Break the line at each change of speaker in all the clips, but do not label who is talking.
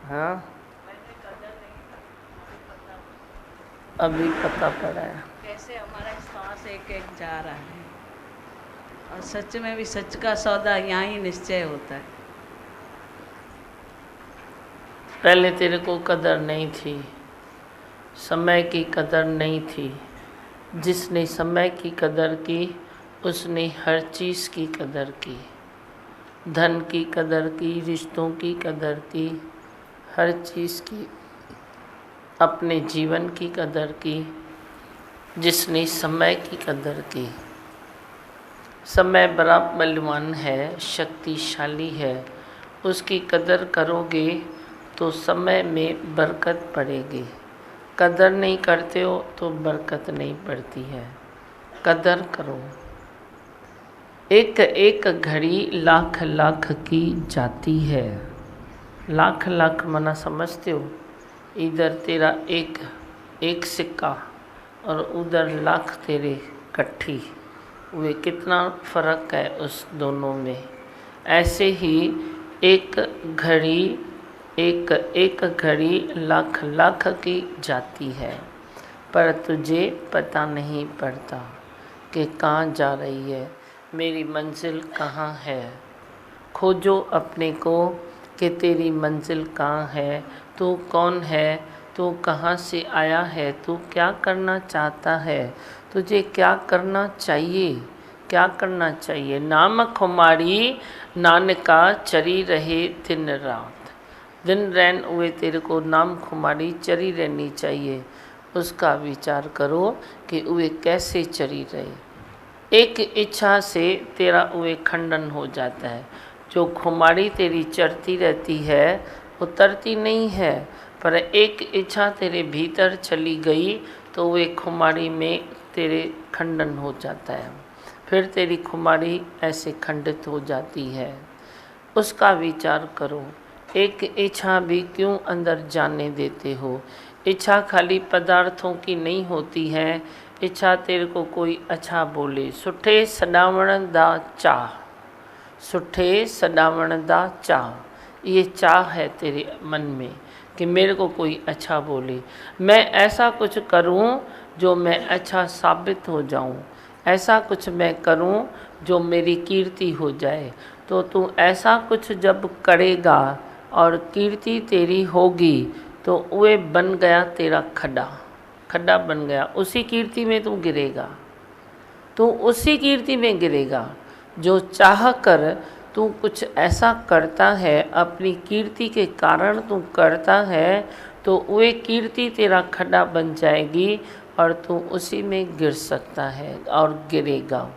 हाँ, अभी पता पड़ा है
कैसे हमारा सांस एक एक जा रहा है। और सच में भी सच का सौदा यहाँ ही निश्चय होता है।
पहले तेरे को कदर नहीं थी, समय की कदर नहीं थी। जिसने समय की कदर की उसने हर चीज़ की कदर की। धन की कदर की, रिश्तों की कदर की, हर चीज़ की, अपने जीवन की कदर की। जिसने समय की कदर की। समय बड़ा बलवान है, शक्तिशाली है। उसकी कदर करोगे तो समय में बरकत पड़ेगी। कदर नहीं करते हो तो बरकत नहीं पड़ती है। कदर करो। एक एक घड़ी लाख लाख की जाती है। लाख लाख मना समझते हो? इधर तेरा एक सिक्का और उधर लाख तेरे इकट्ठी, वे कितना फ़र्क है उस दोनों में। ऐसे ही एक घड़ी एक घड़ी लाख लाख की जाती है, पर तुझे पता नहीं पड़ता कि कहाँ जा रही है, मेरी मंजिल कहाँ है। खोजो अपने को कि तेरी मंजिल कहाँ है, तू कौन है, तू कहाँ से आया है, तू क्या करना चाहता है, तुझे क्या करना चाहिए, क्या करना चाहिए। नाम खुमारी नानका चरी रहे दिन रात। दिन रैन हुए तेरे को नाम खुमारी चरी रहनी चाहिए। उसका विचार करो कि वे कैसे चरी रहे। एक इच्छा से तेरा वे खंडन हो जाता है। जो खुमारी तेरी चढ़ती रहती है उतरती नहीं है, पर एक इच्छा तेरे भीतर चली गई तो वे खुमारी में तेरे खंडन हो जाता है। फिर तेरी खुमारी ऐसे खंडित हो जाती है। उसका विचार करो। एक इच्छा भी क्यों अंदर जाने देते हो। इच्छा खाली पदार्थों की नहीं होती है। इच्छा तेरे को कोई अच्छा बोले, सुठे सडावण दा चाह, सुठे सडावण दा चाह, ये चाह है तेरे मन में कि मेरे को कोई अच्छा बोले, मैं ऐसा कुछ करूं जो मैं अच्छा साबित हो जाऊं, ऐसा कुछ मैं करूं जो मेरी कीर्ति हो जाए। तो तू ऐसा कुछ जब करेगा और कीर्ति तेरी होगी तो वे बन गया तेरा खड्डा, खड्डा बन गया। उसी कीर्ति में तू गिरेगा, तू उसी कीर्ति में गिरेगा। जो चाह कर तू कुछ ऐसा करता है, अपनी कीर्ति के कारण तू करता है, तो वे कीर्ति तेरा खड्डा बन जाएगी और तू उसी में गिर सकता है और गिरेगा।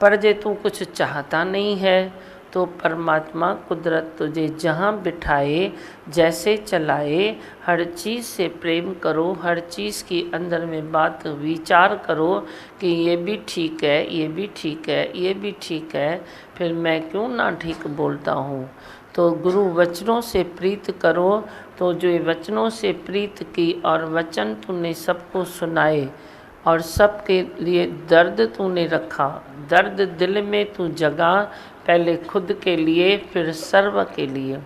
पर जे तू कुछ चाहता नहीं है तो परमात्मा कुदरत तुझे जहाँ बिठाए, जैसे चलाए, हर चीज़ से प्रेम करो, हर चीज़ की अंदर में बात विचार करो कि ये भी ठीक है, ये भी ठीक है, ये भी ठीक है, फिर मैं क्यों ना ठीक बोलता हूँ। तो गुरु वचनों से प्रीत करो। तो जो ये वचनों से प्रीत की और वचन तूने सबको सुनाए और सबके लिए दर्द तूने रखा, दर्द दिल में तू जगा, पहले खुद के लिए फिर सर्व के लिए।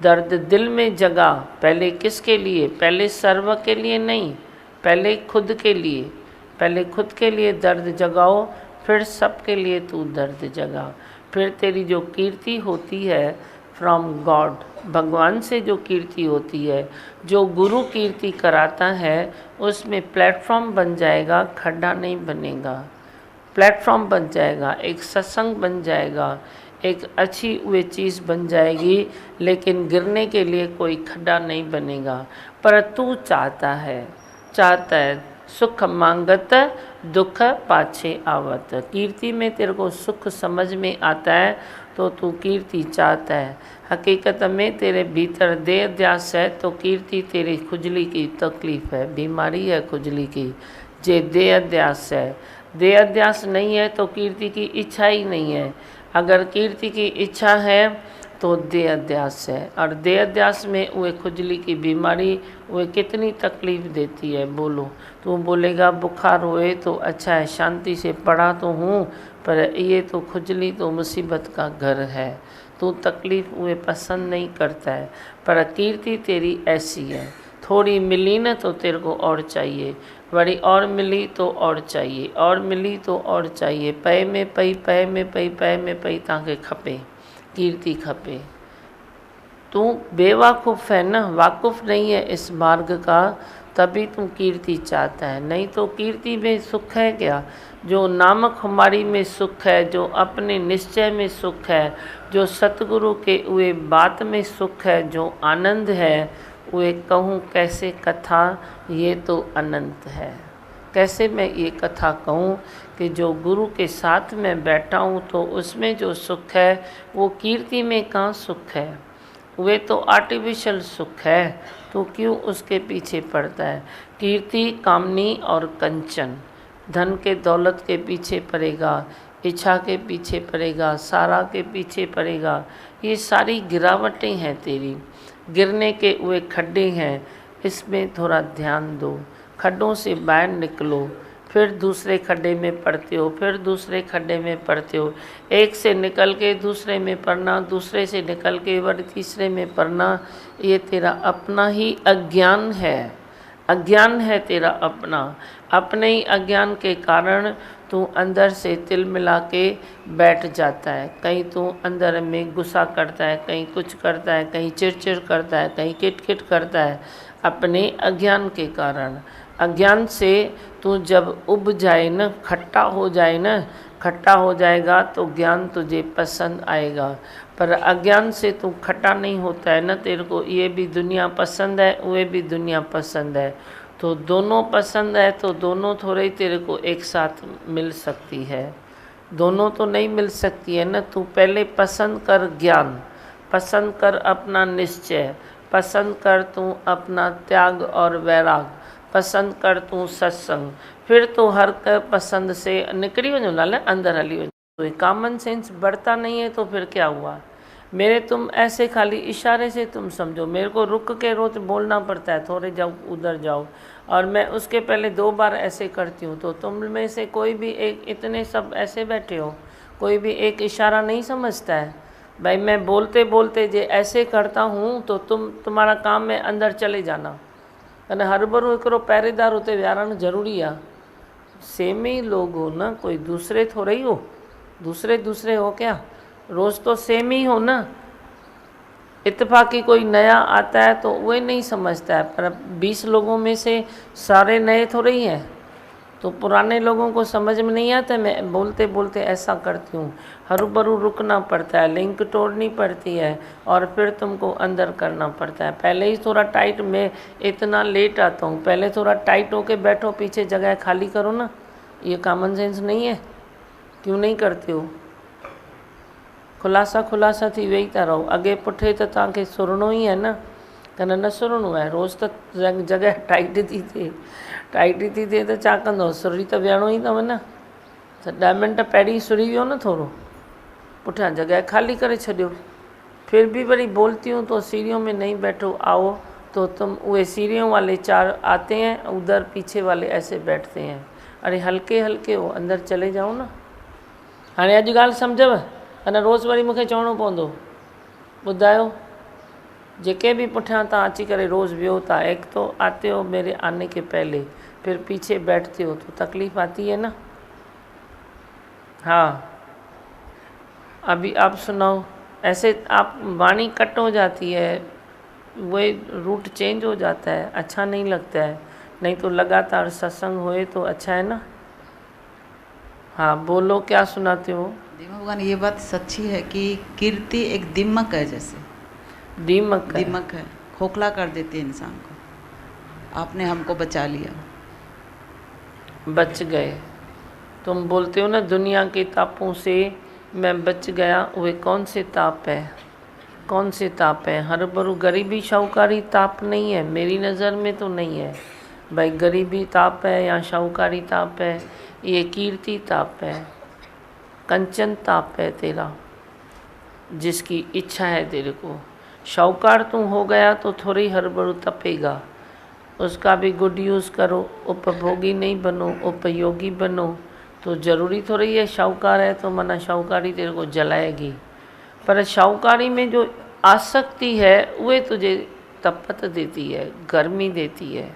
दर्द दिल में जगा, पहले किसके लिए? पहले सर्व के लिए नहीं, पहले खुद के लिए। पहले खुद के लिए दर्द जगाओ, फिर सबके लिए तू दर्द जगा। फिर तेरी जो कीर्ति होती है फ्रॉम गॉड, भगवान से जो कीर्ति होती है, जो गुरु कीर्ति कराता है, उसमें प्लेटफॉर्म बन जाएगा, खड्डा नहीं बनेगा। प्लेटफॉर्म बन जाएगा, एक सत्संग बन जाएगा, एक अच्छी वे चीज़ बन जाएगी, लेकिन गिरने के लिए कोई खड्डा नहीं बनेगा। पर तू चाहता है सुख मांगत दुख पाछे आवत। कीर्ति में तेरे को सुख समझ में आता है तो तू कीर्ति चाहता है। हकीकत में तेरे भीतर देह अध्यास है तो कीर्ति तेरी खुजली की तकलीफ़ है, बीमारी है खुजली की। जे देह अध्यास है, देह अध्यास नहीं है तो कीर्ति की इच्छा ही नहीं है। अगर कीर्ति की इच्छा है तो देह अध्यास है, और देह अध्यास में वे खुजली की बीमारी वे कितनी तकलीफ़ देती है। बोलो, तू बोलेगा बुखार होए तो अच्छा है, शांति से पड़ा तो हूँ, पर ये तो खुजली तो मुसीबत का घर है। तू तकलीफ़ उहे पसंद नहीं करता है। पर कीर्ति तेरी ऐसी है, थोड़ी मिली न तो तेरे को और चाहिए, वरी और मिली तो और चाहिए, और मिली तो और चाहिए, पए में पई, पए में पई, पए में पई, तव्हांखे खपे, कीर्ति खपे। तू बेवाकूफ़ है ना, वाकुफ़ नहीं है इस मार्ग का, तभी तू कीर्ति चाहता है। नहीं तो कीर्ति में सुख है क्या? जो नाम खुमारी में सुख है, जो अपने निश्चय में सुख है, जो सतगुरु के उहे बात में सुख है, जो आनंद है, उहे कहूँ कैसे कथा, ये तो अनंत है। कैसे मैं ये कथा कहूँ कि जो गुरु के साथ में बैठा हूँ तो उसमें जो सुख है वो कीर्ति में कहाँ सुख है? वे तो आर्टिफिशियल सुख है, तो क्यों उसके पीछे पड़ता है? कीर्ति कामनी और कंचन, धन के दौलत के पीछे पड़ेगा, इच्छा के पीछे पड़ेगा, सारा के पीछे पड़ेगा। ये सारी गिरावटें हैं तेरी, गिरने के वे खड्डे हैं, इसमें थोड़ा ध्यान दो। खड्डों से बाहर निकलो, फिर दूसरे खड्डे में पड़ते हो, फिर दूसरे खड्डे में पड़ते हो। एक से निकल के दूसरे में पड़ना, दूसरे से निकल के फिर तीसरे में पड़ना, ये तेरा अपना ही अज्ञान है। अज्ञान है तेरा अपना। अपने ही अज्ञान के कारण तू अंदर से तिल मिला के बैठ जाता है। कहीं तू अंदर में गुस्सा करता है, कहीं कुछ करता है, कहीं चिड़चिड़ करता है, कहीं किटकिट करता है, अपने अज्ञान के कारण। अज्ञान से तू जब उब जाए न, खट्टा हो जाए न, खट्टा हो जाएगा तो ज्ञान तुझे पसंद आएगा। पर अज्ञान से तू खट्टा नहीं होता है न, तेरे को ये भी दुनिया पसंद है, वो भी दुनिया पसंद है, तो दोनों पसंद है तो दोनों थोड़े ही तेरे को एक साथ मिल सकती है। दोनों तो नहीं मिल सकती है न। तू पहले पसंद कर ज्ञान, पसंद कर अपना निश्चय, पसंद कर तू अपना त्याग और वैराग, पसंद कर तू सत्संग, फिर तो हर पसंद से निकली वञो लाल, अंदर हली वञो। तो कॉमन सेंस बढ़ता नहीं है तो फिर क्या हुआ? मेरे तुम ऐसे खाली इशारे से तुम समझो, मेरे को रुक के रोज बोलना पड़ता है, थोड़े जाओ उधर जाओ, और मैं उसके पहले 2 बार ऐसे करती हूँ। तो तुम में से कोई भी एक, इतने सब ऐसे बैठे हो, कोई भी एक इशारा नहीं समझता है? भाई मैं बोलते बोलते जे ऐसे करता हूँ तो तुम्हारा काम में अंदर चले जाना, अने हर भरू हिकिड़ो पहरेदार उते विहारणु ज़रूरी आहे। सेम ही लोग हो ना, कोई दूसरे थोड़े ही हो, दूसरे हो क्या? रोज़ तो सेम ही हो ना। इत्तेफाकी कोई नया आता है तो वही नहीं समझता है, पर 20 लोगों में से सारे नए थोड़े ही हैं, तो पुराने लोगों को समझ में नहीं आता। मैं बोलते बोलते ऐसा करती हूँ, हरू रुकना पड़ता है, लिंक तोड़नी पड़ती है, और फिर तुमको अंदर करना पड़ता है। पहले ही थोड़ा टाइट, मैं इतना लेट आता हूँ, पहले थोड़ा टाइट होके बैठो, पीछे जगह खाली करो ना। ये कॉमन सेंस नहीं है? क्यों नहीं करते हो? खुलासा थी वेही था रहो, अगे पुठे तो तव्हांखे सुरणो ही है न, कन न सुरणो आहे। रोज़ तो जगह टाइट थी थिए तो छा कंदो? सुरी तो विहणो ई अथव न। त 10 मिंट पहिरीं सुरी वियो न, थोरो पुठियां जगह खाली करे छॾियो। फिर भी वरी बोलती हूँ तो सीढ़ियों में नहीं बैठो, आओ तो तुम वे सीढ़ियों वाले 4 आते हैं, उधर पीछे वाले ऐसे बैठते हैं। अरे हल्के हल्के हो, अंदर चले जाओ ना। हाणे अॼु ॻाल्हि सम्झव? अने रोज़ वरी मूंखे चवणो पवंदो, ॿुधायो जेके भी पुठियां तव्हां अची करे रोज़ वियो था, एक तो आते हो मेरे आने के पहले, फिर पीछे बैठते हो तो तकलीफ़ आती है ना। हाँ, अभी आप सुनाओ। ऐसे आप वाणी कट हो जाती है, वही रूट चेंज हो जाता है, अच्छा नहीं लगता है। नहीं तो लगातार सत्संग होए तो अच्छा है ना। हाँ बोलो, क्या सुनाते हो?
भगवान, ये बात सच्ची है कि कीर्ति एक दिमक है, जैसे
दीमक
है, खोखला कर देती है इंसान को। आपने हमको बचा लिया,
बच गए। तुम बोलते हो ना दुनिया के तापों से मैं बच गया, वे कौन से ताप है? कौन से ताप है? हर भरू गरीबी शाहूकारी ताप नहीं है, मेरी नज़र में तो नहीं है भाई। गरीबी ताप है या शाहूकारी ताप है? ये कीर्ति ताप है, कंचन ताप है तेरा, जिसकी इच्छा है तेरे को। शाहूकार तू हो गया तो थोड़ी हड़बड़ू तपेगा, उसका भी गुड यूज़ करो। उपभोगी नहीं बनो, उपयोगी बनो। तो ज़रूरी थोड़ी है शाहूकार है तो मना शाहूकारी तेरे को जलाएगी। पर शाहूकारी में जो आसक्ति है वे तुझे तपत देती है, गर्मी देती है।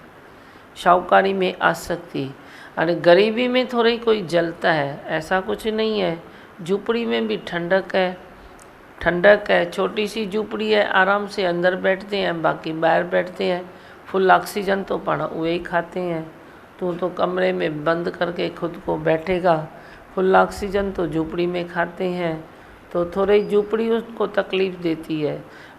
शाहूकारी में आसक्ति, अरे गरीबी में थोड़ी कोई जलता है ऐसा कुछ नहीं है। झूपड़ी में भी ठंडक है, ठंडक है। छोटी सी झूपड़ी है, आराम से अंदर बैठते हैं, बाकी बाहर बैठते हैं। फुल ऑक्सीजन तो पड़ा वे ही खाते हैं। तू तो कमरे में बंद करके खुद को बैठेगा, फुल ऑक्सीजन तो झूपड़ी में खाते हैं। तो थोड़ी झूपड़ी उसको तकलीफ़ देती है,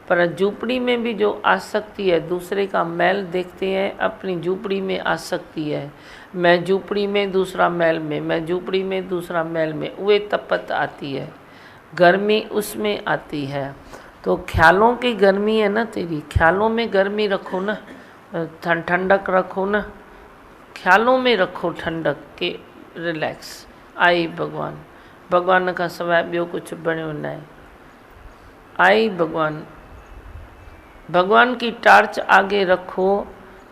पर झूपड़ी में भी जो आसक्ति है, दूसरे का मैल देखते हैं, अपनी झूपड़ी में आसक्ति है। मैं झूपड़ी में दूसरा मैल में, मैं झूपड़ी में दूसरा मैल में, वे तपत आती है, गर्मी उसमें आती है। तो ख्यालों की गर्मी है ना तेरी, ख्यालों में गर्मी रखो ना, ठंडक रखो ना, ख्यालों में रखो ठंडक के रिलैक्स। आई भगवान, भगवान का सवाइ ॿियो कुछ बणियो न आहे। आई भगवान, भगवान की टार्च आगे रखो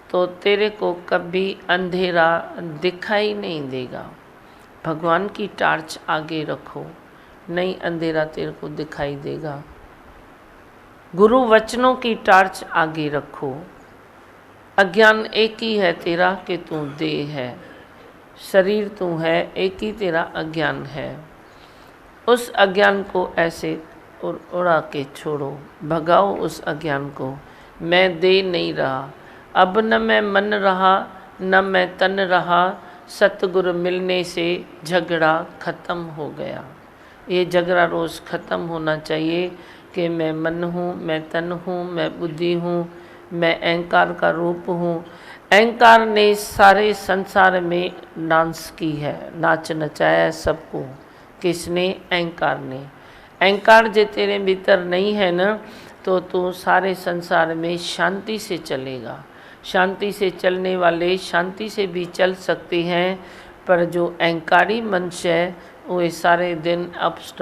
तो तेरे को कभी अंधेरा दिखाई नहीं देगा। भगवान की टार्च आगे रखो, नहीं अंधेरा तेरे को दिखाई देगा। गुरु वचनों की टार्च आगे रखो। अज्ञान एक ही है तेरा कि तू देह है, शरीर तू है, एक ही तेरा अज्ञान है। उस अज्ञान को ऐसे उड़ा के छोड़ो, भगाओ उस अज्ञान को। मैं दे नहीं रहा, अब न मैं मन रहा न मैं तन रहा, सतगुरु मिलने से झगड़ा खत्म हो गया। ये झगड़ा रोज़ ख़त्म होना चाहिए कि मैं मन हूँ, मैं तन हूँ, मैं बुद्धि हूँ, मैं अहंकार का रूप हूँ। अहंकार ने सारे संसार में डांस की है, नाच नचाया सबको। किसने? अहंकार ने। अहंकार जो तेरे भीतर नहीं है ना, तो तू सारे संसार में शांति से चलेगा। शांति से चलने वाले शांति से भी चल सकते हैं, पर जो अहंकारी मनुष्य है वो सारे दिन अप्स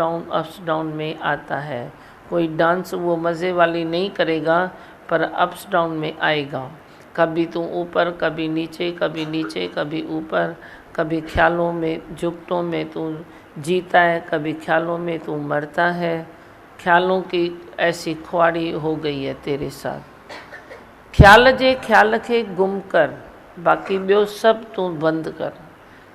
डाउन में आता है। कोई डांस वो मज़े वाली नहीं करेगा, पर अप्स डाउन में आएगा। कभी तू ऊपर, कभी नीचे, कभी नीचे, कभी ऊपर। कभी ख्यालों में, जुगतों में तू जीता है, कभी ख्यालों में तू मरता है। ख्यालों की ऐसी ख्वाड़ी हो गई है तेरे साथ। ख्याल जे ख्याल के गुम कर, बाकी ॿियो सब तू बंद कर।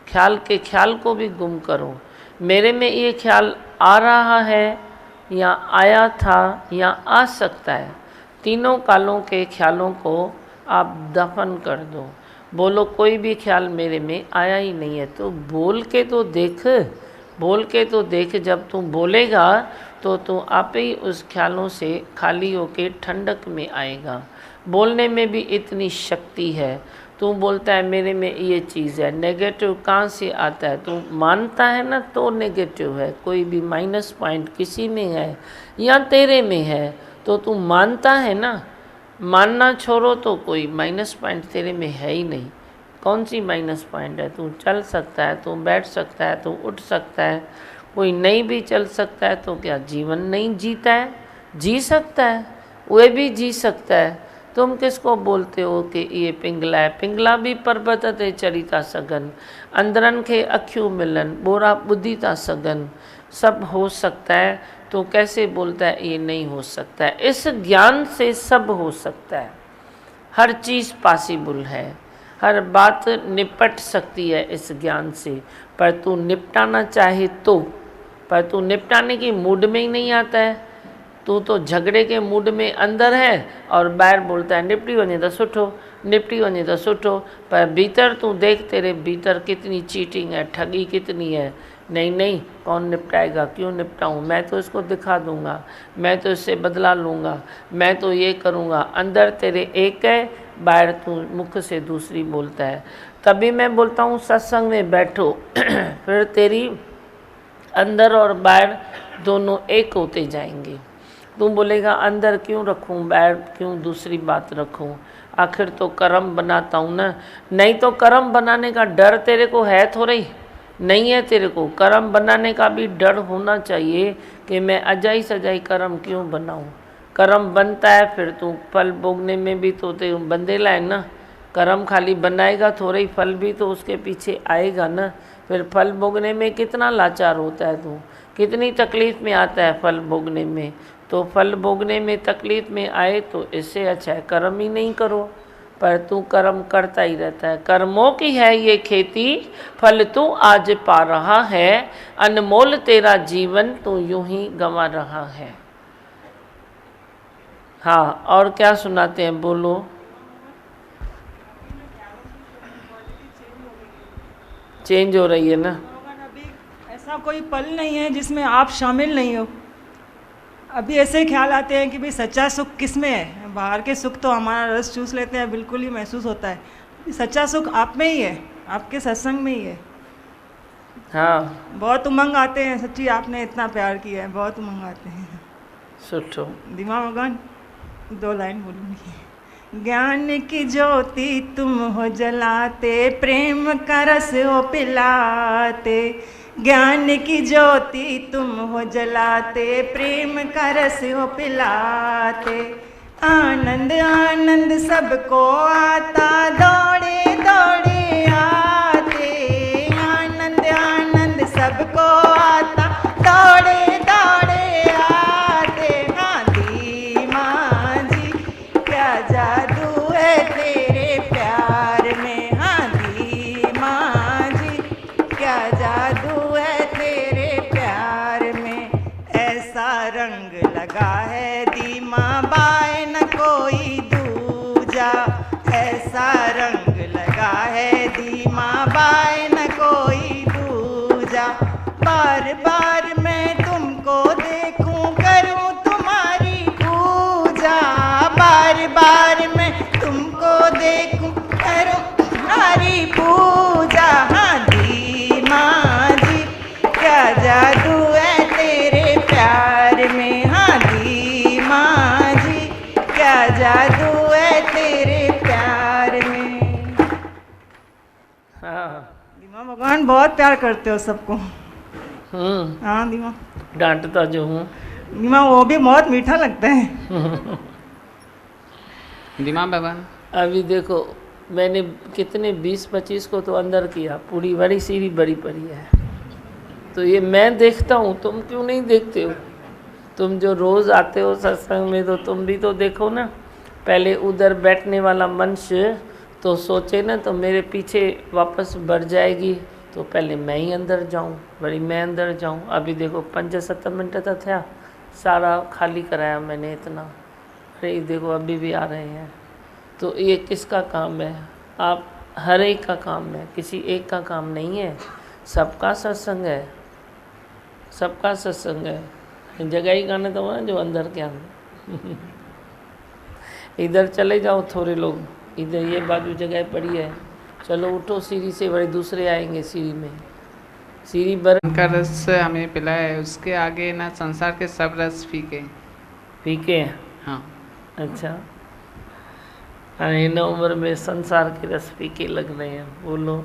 ख्याल के ख्याल को भी गुम करो। मेरे में ये ख्याल आ रहा है या आया था या आ सकता है, तीनों कालों के ख्यालों को आप दफन कर दो। बोलो कोई भी ख्याल मेरे में आया ही नहीं है, तो बोल के तो देख, बोल के तो देख। जब तू बोलेगा तो तू आप ही उस ख्यालों से खाली होके ठंडक में आएगा। बोलने में भी इतनी शक्ति है। तू बोलता है मेरे में ये चीज़ है, नेगेटिव कहाँ से आता है? तू मानता है ना तो नेगेटिव है। कोई भी माइनस पॉइंट किसी में है या तेरे में है तो तू मानता है ना। मानना छोड़ो तो कोई माइनस पॉइंट तेरे में है ही नहीं। कौन सी माइनस पॉइंट है? तू चल सकता है, तू बैठ सकता है, तू उठ सकता है। कोई नहीं भी चल सकता है तो क्या जीवन नहीं जीता है? जी सकता है, वह भी जी सकता है। तुम किसको बोलते हो कि ये पिंगला है? पिंगला भी पर्वत ते चढ़ी था सघन, अंदरन के अखियूं मिलन, बोरा बुद्धि था सघन। सब हो सकता है, तो कैसे बोलता है ये नहीं हो सकता है? इस ज्ञान से सब हो सकता है। हर चीज़ पॉसिबल है, हर बात निपट सकती है इस ज्ञान से। पर तू निपटाना चाहे तो, पर तू निपटाने की मूड में ही नहीं आता है। तू तो झगड़े के मूड में अंदर है और बाहर बोलता है निपटी वञे तो सुठो, निपटी वञे तो सुठो। पर भीतर तू देख, तेरे भीतर कितनी चीटिंग है, ठगी कितनी है। नहीं नहीं, कौन निपटाएगा? क्यों निपटाऊं? मैं तो इसको दिखा दूंगा, मैं तो इससे बदला लूँगा, मैं तो ये करूँगा। अंदर तेरे एक है, बाहर तू मुख से दूसरी बोलता है। तभी मैं बोलता हूँ सत्संग में बैठो फिर तेरी अंदर और बाहर दोनों एक होते जाएंगे। तू बोलेगा अंदर क्यों रखूं, बाहर क्यों दूसरी बात रखूं? आखिर तो कर्म बनाता हूँ ना। नहीं तो कर्म बनाने का डर तेरे को है थोड़ा ही नहीं है। तेरे को कर्म बनाने का भी डर होना चाहिए कि मैं अजाई सजाई कर्म क्यों बनाऊं। कर्म बनता है फिर तू फल भोगने में भी तो ते बंदेला है ना। कर्म खाली बनाएगा थोड़ा ही, फल भी तो उसके पीछे आएगा ना। फिर फल भोगने में कितना लाचार होता है तू, कितनी तकलीफ़ में आता है फल भोगने में। तो फल भोगने में तकलीफ़ में आए तो इससे अच्छा है कर्म ही नहीं करो, पर तू कर्म करता ही रहता है। कर्मों की है ये खेती, फल तू आज पा रहा है, अनमोल तेरा जीवन तू यूं ही गंवा रहा है। हाँ, और क्या सुनाते हैं, बोलो। चेंज हो रही है ना।
अभी ऐसा कोई पल नहीं है जिसमें आप शामिल नहीं हो। अभी ऐसे ख्याल आते हैं कि भाई सच्चा सुख किस में है। बाहर के सुख तो हमारा रस चूस लेते हैं, बिल्कुल ही महसूस होता है। सच्चा सुख आप में ही है, आपके सत्संग में ही है।
हाँ,
बहुत उमंग आते हैं, सच्ची आपने इतना प्यार किया है, बहुत उमंग आते हैं।
सुठो।
दिमाग भगवान 2 लाइन बोलूँगी। ज्ञान की ज्योति तुम हो जलाते, प्रेम का रस हो पिलाते। ज्ञान की ज्योति तुम हो जलाते, प्रेम का रस हो पिलाते। आनंद आनंद सबको आता, दौड़े दौड़े आते। आनंद आनंद सबको आता, दौड़े दौड़े आते। हाँ धीमा जी क्या जादू है तेरे प्यार में। हाँ धीमा जी क्या जादू है तेरे प्यार में। ऐसा रंग लगा है धीमा बाय न कोई दूजा। ऐसा रंग लगा है धीमा बाय न कोई दूजा। बार बार मैं तुमको देखूं, करूं तुम्हारी पूजा। बार बार मैं तुमको देखूं, करूं तुम्हारी पूजा। हाँ धीमा जी क्या जादू है तेरे प्यार में। हाँ धीमा जी क्या जादू है तेरे प्यार में।
हाँ,
धीमा भगवान बहुत प्यार करते हो सबको। हाँ धीमा,
डांटता जो हूँ।
धीमा वो भी बहुत मीठा लगता है।
दिमाग भगवान
अभी देखो मैंने कितने 20-25 को तो अंदर किया, पूरी बड़ी सीढ़ी बड़ी पड़ी है। तो ये मैं देखता हूँ, तुम क्यों नहीं देखते हो? तुम जो रोज़ आते हो सत्संग में तो तुम भी तो देखो ना। पहले उधर बैठने वाला मनुष्य तो सोचे ना तो मेरे पीछे वापस बढ़ जाएगी, तो पहले मैं ही अंदर जाऊँ, बड़ी मैं अंदर जाऊँ। अभी देखो 5-7 मिनट तो था, सारा खाली कराया मैंने इतना। अरे देखो अभी भी आ रहे हैं। तो ये किसका काम है? आप हर एक का काम है, किसी एक का काम नहीं है। सबका सत्संग है, सबका सत्संग है। जगह ही गाने तो ना जो अंदर के अंदर। इधर चले जाओ थोड़े लोग, इधर ये बाजू जगह पड़ी है, चलो उठो सीढ़ी से, बड़े दूसरे आएंगे सीढ़ी में। सीढ़ी बर
का रस हमें पिलाया है, उसके आगे ना संसार के सब रस फीके
पीके हैं।
हाँ
अच्छा, हाँ इन उम्र में संसार के रस फीके लग रहे हैं। बोलो,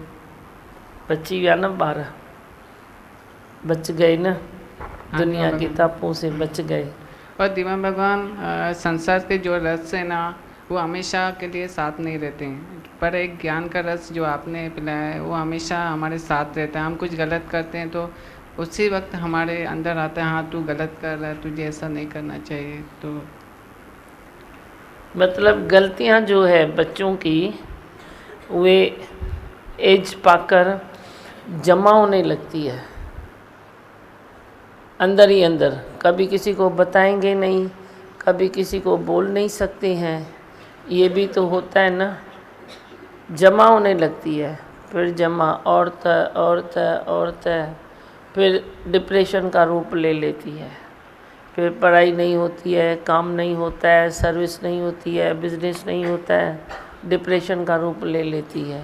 बच्ची या ना 12 बच गए ना, दुनिया की तापों से बच गए।
और दिमाग भगवान संसार के जो रस है ना वो हमेशा के लिए साथ नहीं रहते हैं, पर एक ज्ञान का रस जो आपने पिलाया है वो हमेशा हमारे साथ रहता है। हम कुछ गलत करते हैं तो उसी वक्त हमारे अंदर आता है, हाँ तू गलत कर रहा है, तुझे ऐसा नहीं करना चाहिए। तो
मतलब गलतियां जो है बच्चों की, वे एज पाकर जमा होने लगती है अंदर ही अंदर। कभी किसी को बताएंगे नहीं, कभी किसी को बोल नहीं सकते हैं, ये भी तो होता है ना। जमा होने लगती है, फिर जमा और तय, फिर डिप्रेशन का रूप ले लेती है। फिर पढ़ाई नहीं होती है, काम नहीं होता है, सर्विस नहीं होती है, बिजनेस नहीं होता है, डिप्रेशन का रूप ले लेती है।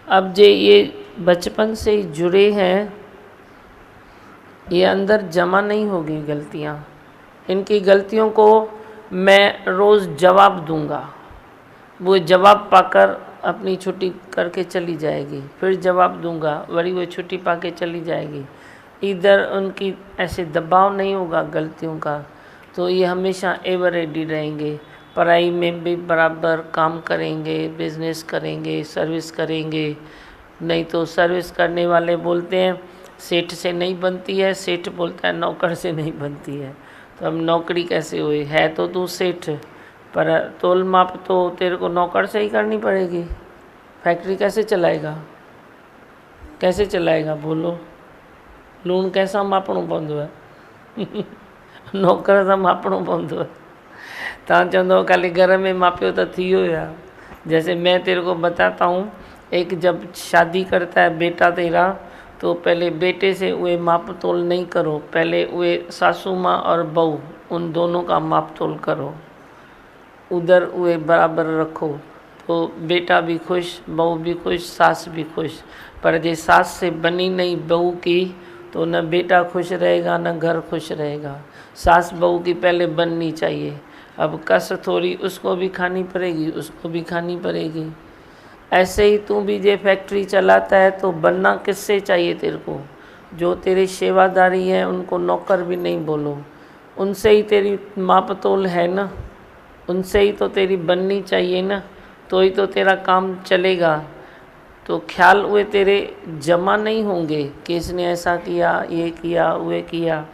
अब जे ये बचपन से ही जुड़े हैं, ये अंदर जमा नहीं होगी गलतियाँ। इनकी गलतियों को मैं रोज़ जवाब दूंगा, वो जवाब पाकर अपनी छुट्टी करके चली जाएगी, फिर जवाब दूंगा, वही वो छुट्टी पाके चली जाएगी। इधर उनकी ऐसे दबाव नहीं होगा गलतियों का, तो ये हमेशा एवर रेडी रहेंगे। पढ़ाई में भी बराबर काम करेंगे, बिजनेस करेंगे, सर्विस करेंगे, नहीं तो सर्विस करने वाले बोलते हैं सेठ से नहीं बनती है, सेठ बोलता है नौकर से नहीं बनती है। तो अब नौकरी कैसे हुई? है तो तू सेठ, पर तोल माप तो तेरे को नौकर से ही करनी पड़ेगी। फैक्ट्री कैसे चलाएगा? कैसे चलाएगा बोलो? लूण कैसा मापणो पवंदो है? नौकर सां मापणो पवंदो है। तव्हां चवंदो खाली घर में मापियो तो थी वियो या। जैसे मैं तेरे को बताता हूँ, एक जब शादी करता है बेटा तेरा, तो पहले बेटे से वे माप तोल नहीं करो, पहले वे सासू माँ और बहू उन दोनों का माप तोल करो, उधर वे बराबर रखो, तो बेटा भी खुश, बहू भी खुश, सास भी खुश। पर जे सास से बनी नहीं बहू की, तो न बेटा खुश रहेगा न घर खुश रहेगा। सास बहू की पहले बननी चाहिए। अब कस थोड़ी उसको भी खानी पड़ेगी, उसको भी खानी पड़ेगी। ऐसे ही तू भी जे फैक्ट्री चलाता है तो बनना किससे चाहिए तेरे को? जो तेरे सेवादारी हैं उनको नौकर भी नहीं बोलो, उनसे ही तेरी माप तोल है ना, उनसे ही तो तेरी बननी चाहिए ना, तो ही तो तेरा काम चलेगा। तो ख्याल हुए तेरे जमा नहीं होंगे कि इसने ऐसा किया, ये किया, वे किया।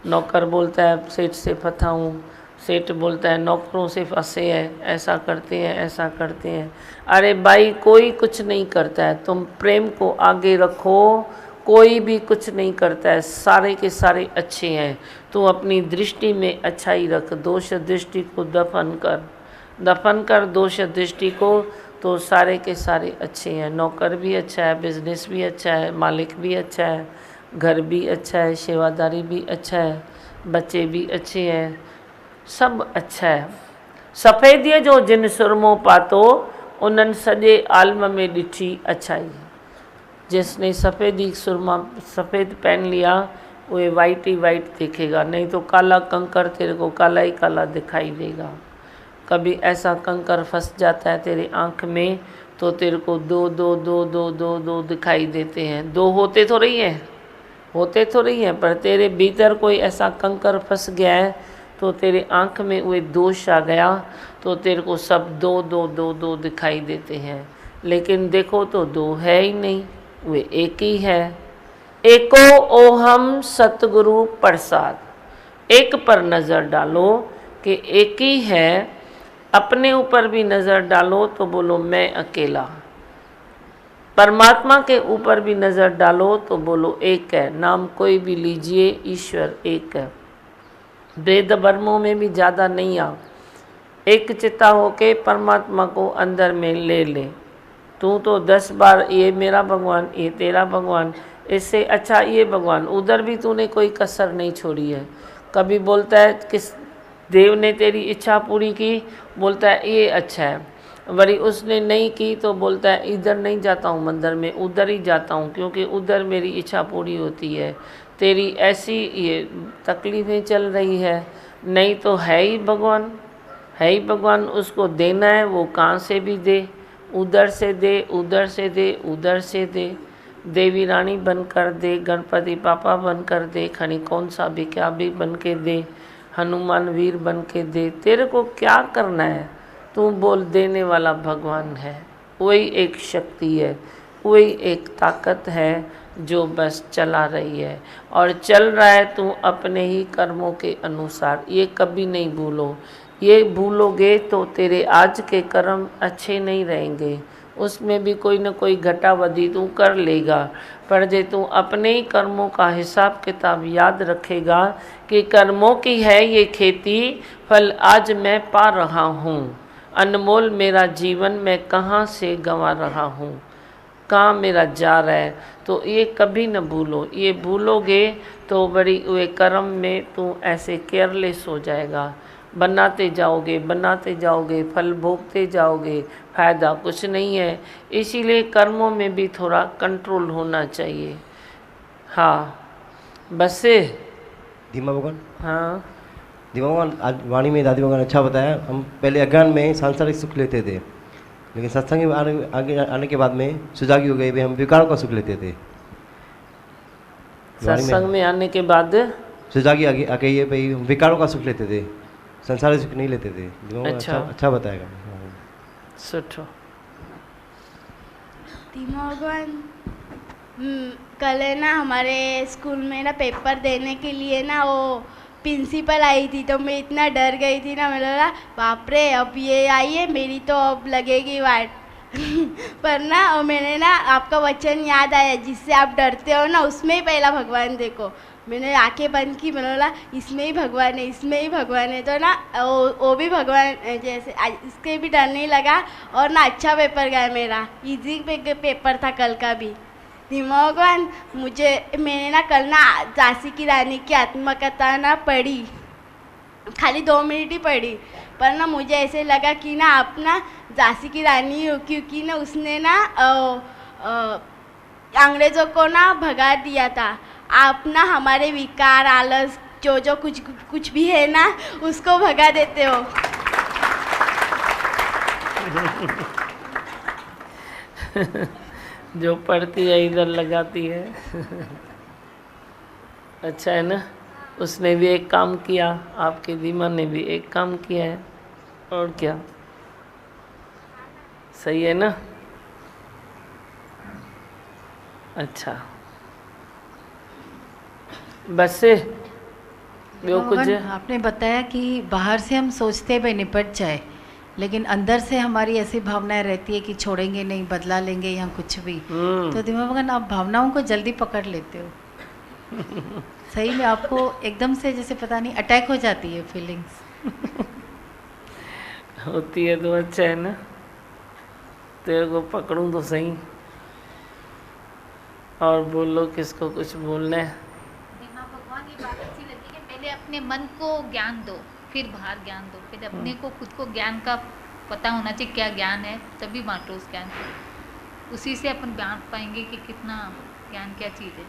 नौकर बोलता है सेठ से फंसा हूँ, सेठ बोलता है नौकरों से फंसे हैं, ऐसा करते हैं, ऐसा करते हैं। अरे भाई कोई कुछ नहीं करता है, तुम प्रेम को आगे रखो, कोई भी कुछ नहीं करता है, सारे के सारे अच्छे हैं। तू अपनी दृष्टि में अच्छाई रख, दोष दृष्टि को दफन कर दोष दृष्टि को, तो सारे के सारे अच्छे हैं। नौकर भी अच्छा है, बिजनेस भी अच्छा है, मालिक भी अच्छा है, घर भी अच्छा है, सेवादारी भी अच्छा है, बच्चे भी अच्छे हैं, सब अच्छा है। सफ़ेदीअ जो जिन सुरमो पातो, उन्हनि सॼे आलम में ॾिठी अच्छाई। जिसने सफ़ेदी सुरमा सफ़ेद पहन लिया, वो वाइट ही वाइट दिखेगा, नहीं तो काला कंकर तेरे को काला ही काला दिखाई देगा। कभी ऐसा कंकर फंस जाता है तेरे आँख में, तो तेरे को दो दो दो दो दो दो दिखाई देते हैं। दो होते तो रही हैं, होते तो रही हैं, पर तेरे भीतर कोई ऐसा कंकर फंस गया है, तो तेरे आँख में वो दोष आ गया, तो तेरे को सब दो दो दो दो दिखाई देते हैं। लेकिन देखो तो दो है ही नहीं, वे एक ही है। एको ओहम सतगुरु प्रसाद। एक पर नज़र डालो कि एक ही है, अपने ऊपर भी नज़र डालो तो बोलो मैं अकेला। परमात्मा के ऊपर भी नज़र डालो तो बोलो एक है। नाम कोई भी लीजिए, ईश्वर एक है। वेद वर्मों में भी ज़्यादा नहीं आ, एक चित्ता होके परमात्मा को अंदर में ले ले। तू तो 10 बार ये मेरा भगवान, ये तेरा भगवान, इससे अच्छा ये भगवान, उधर भी तूने कोई कसर नहीं छोड़ी है। कभी बोलता है किस देव ने तेरी इच्छा पूरी की, बोलता है ये अच्छा है, वरी उसने नहीं की तो बोलता है इधर नहीं जाता हूँ मंदिर में, उधर ही जाता हूँ क्योंकि उधर मेरी इच्छा पूरी होती है। तेरी ऐसी ये तकलीफ़ें चल रही है, नहीं तो है ही भगवान, है ही भगवान, उसको देना है वो कहाँ से भी दे, उधर से दे, उधर से दे, उधर से दे। देवी रानी बन कर दे, गणपति पापा बन कर दे, खनी कौन सा भी क्या भी बन के दे, हनुमान वीर बन के दे, तेरे को क्या करना है? तू बोल देने वाला भगवान है, वही एक शक्ति है, वही एक ताकत है जो बस चला रही है और चल रहा है तू अपने ही कर्मों के अनुसार। ये कभी नहीं भूलो, ये भूलोगे तो तेरे आज के कर्म अच्छे नहीं रहेंगे, उसमें भी कोई न कोई घटावधि तू कर लेगा। पर जे तू अपने ही कर्मों का हिसाब किताब याद रखेगा कि कर्मों की है ये खेती, फल आज मैं पा रहा हूँ, अनमोल मेरा जीवन मैं कहाँ से गंवा रहा हूँ, कहाँ मेरा जा रहा है, तो ये कभी न भूलो। ये भूलोगे तो बड़ी वे कर्म में तू ऐसे केयरलेस हो जाएगा, बनाते जाओगे, फल भोगते जाओगे, फ़ायदा कुछ नहीं है। इसीलिए कर्मों में भी थोड़ा कंट्रोल होना चाहिए। हाँ बस
धीमा भगवान,
हाँ
धीमा भगवान, आज वाणी में दादी भगवान अच्छा बताया। हम पहले अज्ञान में सांसारिक सुख लेते थे, लेकिन सत्संग में आगे आने के बाद में सुजागी हो गए, भाई हम विकारों का सुख लेते थे।
सत्संग में आने के बाद
सुजागी आगे ये भाई हम विकारों का सुख लेते थे, संसारिक सुख नहीं लेते थे। अच्छा बताएगा।
सुठो।
धीमा भगवान, कल है ना हमारे स्कूल में ना पेपर देने के लिए ना वो प्रिंसिपल आई थी, तो मैं इतना डर गई थी ना, मैंने बोला बाप रे अब ये आई है, मेरी तो अब लगेगी वाट। पर ना और मैंने ना आपका वचन याद आया, जिससे आप डरते हो ना उसमें ही पहला भगवान देखो। मैंने आंखें बंद की, मैंने बोला इसमें ही भगवान है, इसमें ही भगवान है। तो ना वो भी भगवान जैसे इसके भी डर नहीं लगा, और ना अच्छा पेपर गया मेरा, इजी पेपर था कल का भी। धीमा भगवान, मैंने ना कल ना झांसी की रानी की आत्मकथा ना पढ़ी, खाली 2 मिनट ही पढ़ी, पर ना मुझे ऐसे लगा कि ना आप ना झांसी की रानी हो, क्योंकि ना उसने ना अंग्रेज़ों को ना भगा दिया था। आप ना हमारे विकार, आलस, जो कुछ भी है ना उसको भगा देते हो।
जो पढ़ती है इधर लगाती है। अच्छा है ना, उसने भी एक काम किया, आपके धीमा ने भी एक काम किया है, और क्या, सही है ना। अच्छा बस से वो कुछ
आपने बताया कि बाहर से हम सोचते हैं भाई निपट जाए, लेकिन अंदर से हमारी ऐसी भावनाएं रहती है कि छोड़ेंगे नहीं, बदला लेंगे या कुछ भी। तो धीमा भगवान, आप भावनाओं को जल्दी पकड़ लेते हो। सही में आपको एकदम से जैसे पता नहीं अटैक हो जाती है फीलिंग्स।
होती है तो अच्छा है ना, तेरे को पकड़ूं तो सही। और बोलो, किसको कुछ बोलना है।
भगवान, ये बात अच्छी लगी कि पहले अपने मन को ज्ञान दो, फिर बाहर ज्ञान दो। फिर अपने को खुद को ज्ञान का पता होना चाहिए क्या ज्ञान है, तभी बांटो उस ज्ञान को। उसी से अपन बांट पाएंगे कि कितना ज्ञान क्या चीज़ है।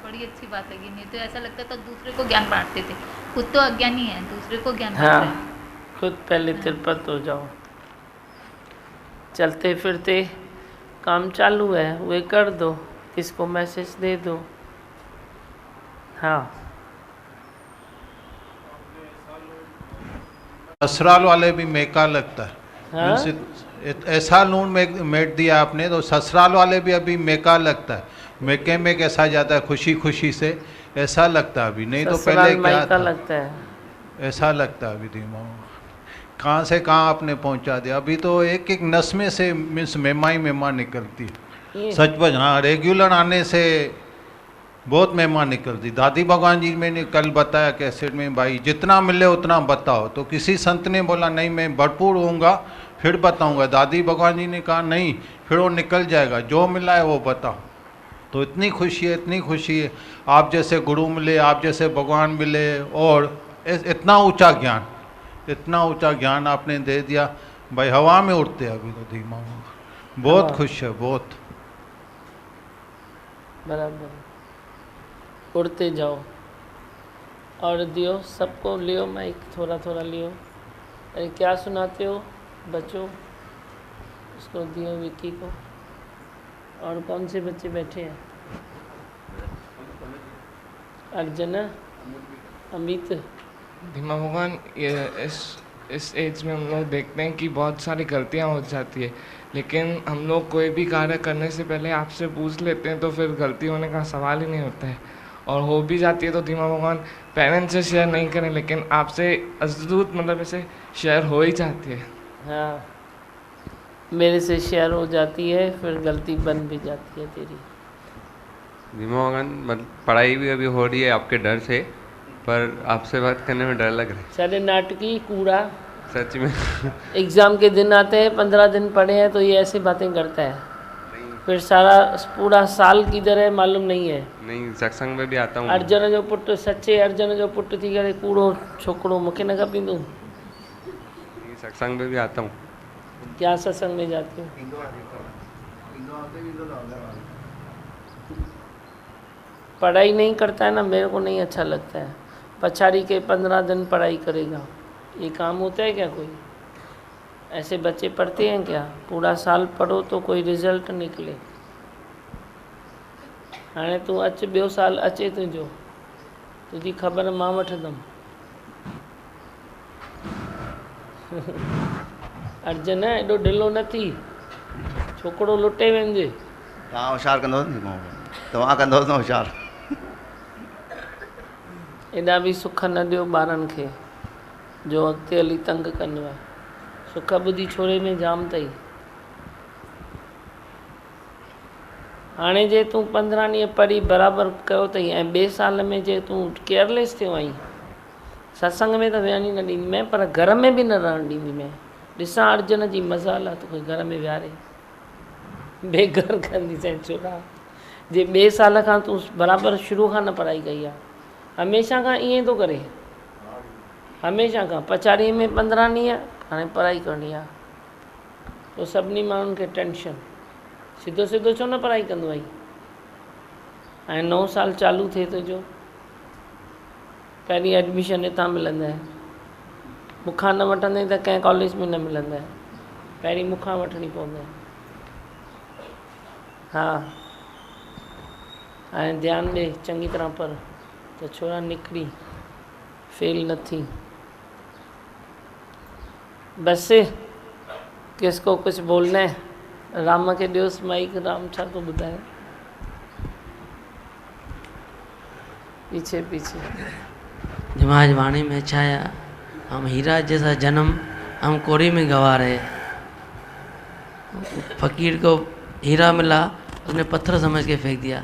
बड़ी अच्छी बात लगी। नहीं तो ऐसा लगता था दूसरे को ज्ञान बांटते थे, खुद तो अज्ञानी है, दूसरे को ज्ञान बांट रहे हैं।
खुद पहले तिरपत हो जाओ। चलते फिरते काम चालू है, वे कर दो, किसको मैसेज दे दो। हाँ,
ससुराल वाले भी मेका लगता है।
हाँ?
ऐसा लून मेट दिया आपने, तो ससुराल वाले भी अभी मेका लगता है। मेके में कैसा जाता है, खुशी खुशी से ऐसा लगता है अभी, नहीं तो पहले क्या था,
लगता है
ऐसा लगता है अभी। दिमाग कहाँ से कहाँ आपने पहुँचा दिया। अभी तो एक एक नस में से मीन्स मेमा निकलती है। सचमुच हाँ, रेगुलर आने से बहुत मेहमान निकलती। दादी भगवान जी मैंने कल बताया कैसेट में, भाई जितना मिले उतना बताओ। तो किसी संत ने बोला नहीं मैं भरपूर होऊंगा फिर बताऊंगा। दादी भगवान जी ने कहा नहीं, फिर वो निकल जाएगा, जो मिला है वो बताओ। तो इतनी खुशी है, इतनी खुशी है। आप जैसे गुरु मिले, आप जैसे भगवान मिले, और इतना ऊंचा ज्ञान, इतना ऊंचा ज्ञान आपने दे दिया भाई, हवा में उड़ते अभी तो धीमा। बहुत खुश है, बहुत।
बराबर, उड़ते जाओ। और दियो सबको, लियो माइक, थोड़ा थोड़ा लियो। अरे क्या सुनाते हो बच्चों, उसको दियो, विक्की को। और कौन से बच्चे बैठे हैं? अर्जुन, अमित।
धीमा भगवान, इस एज में हम लोग देखते हैं कि बहुत सारी गलतियां हो जाती है, लेकिन हम लोग कोई भी कार्य करने से पहले आपसे पूछ लेते हैं, तो फिर गलती होने का सवाल ही नहीं होता है। और हो भी जाती है तो धीमा भगवान पेरेंट्स से शेयर नहीं करें, लेकिन आपसे अजदूत मतलब ऐसे शेयर हो ही जाती है।
हाँ, मेरे से शेयर हो जाती है, फिर गलती बन भी जाती है तेरी।
धीमा भगवान, मतलब पढ़ाई भी अभी हो रही है आपके डर से, पर आपसे बात करने में डर लग रहा है।
सारे नाटकी कूड़ा,
सच में।
एग्ज़ाम के दिन आते हैं, 15 दिन पढ़े हैं तो ये ऐसी बातें करता है, फिर सारा पूरा साल किधर है मालूम नहीं है।
नहीं, सत्संग में भी आता हूँ।
अर्जुन जो पुट, सच्चे अर्जुन जो पुट थी करे कूड़ो छोकड़ो, मूंखे न खपींदो।
सत्संग में भी आता हूँ।
क्या सत्संग में जाते हो? पढ़ाई नहीं करता है ना, मेरे को नहीं अच्छा लगता है। पछाड़ी के 15 दिन पढ़ाई करेगा, ये काम होता है क्या? कोई ऐसे बच्चे पढ़ते हैं क्या? पूरा साल पढ़ो तो कोई रिजल्ट निकले। हाणे तूं अच, ॿियो साल अचे तुंहिंजो, तुझी ख़बर मां वठंदमि। अर्जुन, एॾो ढिलो न थी, छोकिरो लुटे वेंदे।
तव्हां होशियारु कंदो तव्हां कंदो न होशियारु।
एॾा बि सुख न ॾियो ॿारनि खे जो अॻिते हली तंग कंदो आहे। सुख ॿुधी छोरे में जाम अथई। हाणे जे तूं 15 ॾींहं पढ़ी बराबरि कयो अथई ऐं ॿिए साल में जे तूं केयरलेस थियो आहीं, सत्संग में त विहण ई न ॾींदी मैं, पर घर में बि न रहणु ॾींदी मैं। ॾिसां अर्जुन जी मज़ाल आहे तोखे घर में विहारे बेघर कंदी सैं छोरा। जे ॿिए साल खां तूं बराबरि शुरू खां न पढ़ाई कई आहे, हमेशह खां ईअं थो करे, हमेशह खां पछाड़ीअ में 15 ॾींहं हाणे पढ़ाई करणी आहे। पोइ सभिनी माण्हुनि खे टेंशन, सिधो सिधो छो न पढ़ाई कंदो आई। ऐं 9 साल चालू थिए थो जो पहिरीं एडमिशन हितां मिलंदा, मूंखां न वठंदे त कंहिं कॉलेज में न मिलंदा, पहिरीं मूंखां वठणी पवंदा। हा, ऐं ध्यानु ॾे चङी तरह पर तो छोरा निकरी फेल न थी। बस किसको कुछ बोलना है, राम के ॾियोस माइक। राम छा तो ॿुधाए पीछे पीछे।
दिमाग वाणी में छाया हम हीरा जैसा जन्म हम कोरी में गवा रहे। फकीर को हीरा मिला, उसने पत्थर समझ के फेंक दिया।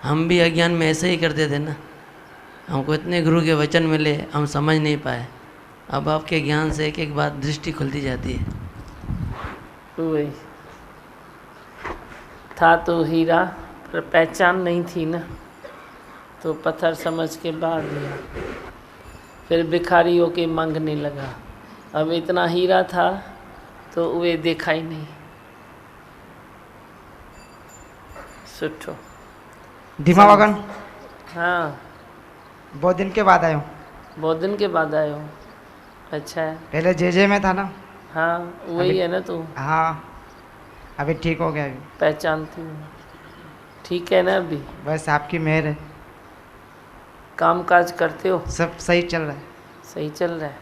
हम भी अज्ञान में ऐसे ही करते थे ना। हमको इतने गुरु के वचन मिले, हम समझ नहीं पाए। अब आपके ज्ञान से एक एक बात दृष्टि खुलती जाती है।
वही था तो हीरा, पर पहचान नहीं थी ना, तो पत्थर समझ के बाहर लिया। फिर भिखारी होके मांगने लगा। अब इतना हीरा था तो वे देखा ही नहीं। सुठो
धीमा वगन।
हाँ,
बहुत दिन के बाद आयो।
बहुत दिन के बाद आयो। अच्छा है।
पहले जे में था ना।
हाँ, वही है ना तू।
हाँ, अभी ठीक हो गया। अभी
पहचानती हूँ। ठीक है ना अभी?
बस आपकी मेहर है।
काम काज करते हो?
सब सही चल रहा है।
सही चल रहा है,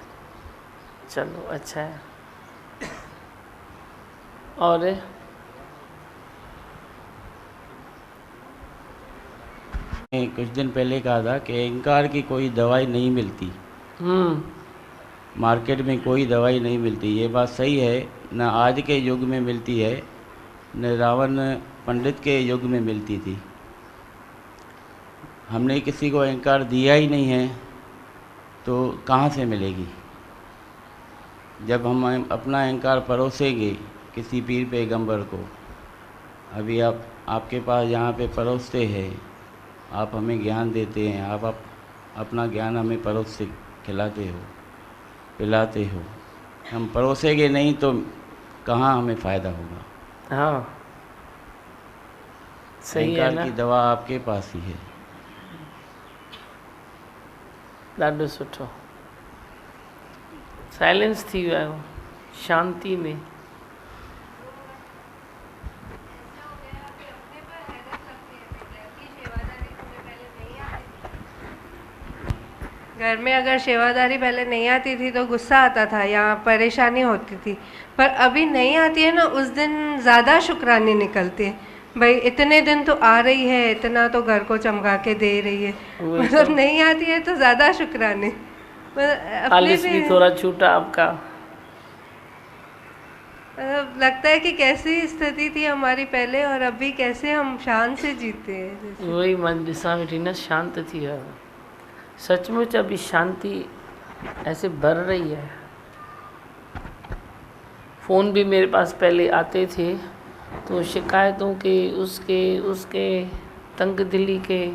चलो अच्छा है। और
कुछ दिन पहले कहा था कि अहंकार की कोई दवाई नहीं मिलती। मार्केट में कोई दवाई नहीं मिलती। ये बात सही है, न आज के युग में मिलती है, न रावण पंडित के युग में मिलती थी। हमने किसी को अहंकार दिया ही नहीं है तो कहाँ से मिलेगी। जब हम अपना अहंकार परोसेंगे किसी पीर पैगंबर को, अभी आपके पास यहाँ पे परोसते हैं, आप हमें ज्ञान देते हैं, आप अपना ज्ञान हमें परोस से खिलाते हो, पिलाते हो। हम परोसेंगे नहीं तो कहाँ हमें फ़ायदा होगा।
हाँ, सही है ना।
की दवा आपके पास ही है।
ॾाढो सुठो। साइलेंस थी वियो आहियो, शांति में।
घर में अगर सेवादारी पहले नहीं आती थी तो गुस्सा आता था या परेशानी होती थी, पर अभी नहीं आती है ना, उस दिन ज़्यादा शुक्रानी निकलती है। भाई इतने दिन तो आ रही है, इतना तो घर को चमका के दे रही है, मतलब तो नहीं आती है तो ज़्यादा शुक्रानी।
आलिस भी थोड़ा छूटा आपका।
लगता है कि कैसी स्थिति थी हमारी पहले और अभी कैसे हम शांत से जीते हैं।
वही मन ॾिसां वेठी न, शांत थी है सचमुच। अभी शांति ऐसे भर रही है। फ़ोन भी मेरे पास पहले आते थे तो शिकायतों के, उसके तंग दिली के,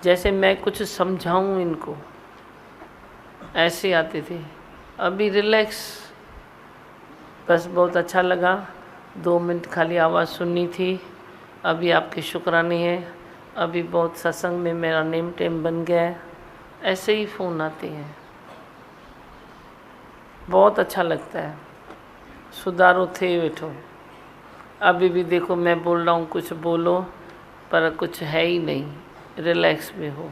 जैसे मैं कुछ समझाऊं इनको, ऐसे आते थे। अभी रिलैक्स, बस बहुत अच्छा लगा। 2 मिनट खाली आवाज़ सुननी थी। अभी आपके शुक्राने हैं। अभी बहुत सत्संग में मेरा नेम टेम बन गया है। ऐसे ही फ़ोन आते हैं, बहुत अच्छा लगता है। सुधारो थे वेठो। अभी भी देखो मैं बोल रहा हूँ, कुछ बोलो, पर कुछ है ही नहीं। रिलैक्स में हो,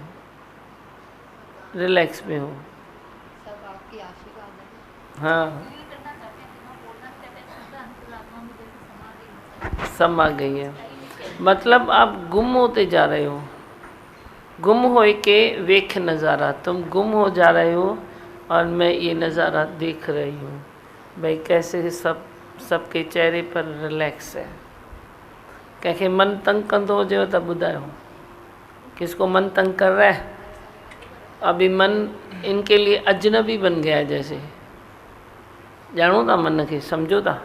रिलैक्स में हो।
सब आपकी आशीर्वाद है।
हाँ, समा गई है। मतलब आप गुम होते जा रहे हो, गुम होए के वेख नज़ारा, तुम गुम हो जा रहे हो और मैं ये नज़ारा देख रही हूँ। भाई कैसे सबके चेहरे पर रिलैक्स है। कंहिंखे मन तंग कंदो हुजेव त ॿुधायो, किसको मन तंग कर रहा है? अभी मन इनके लिए अजनबी बन गया है। जैसे जानो था मन के, समझो था,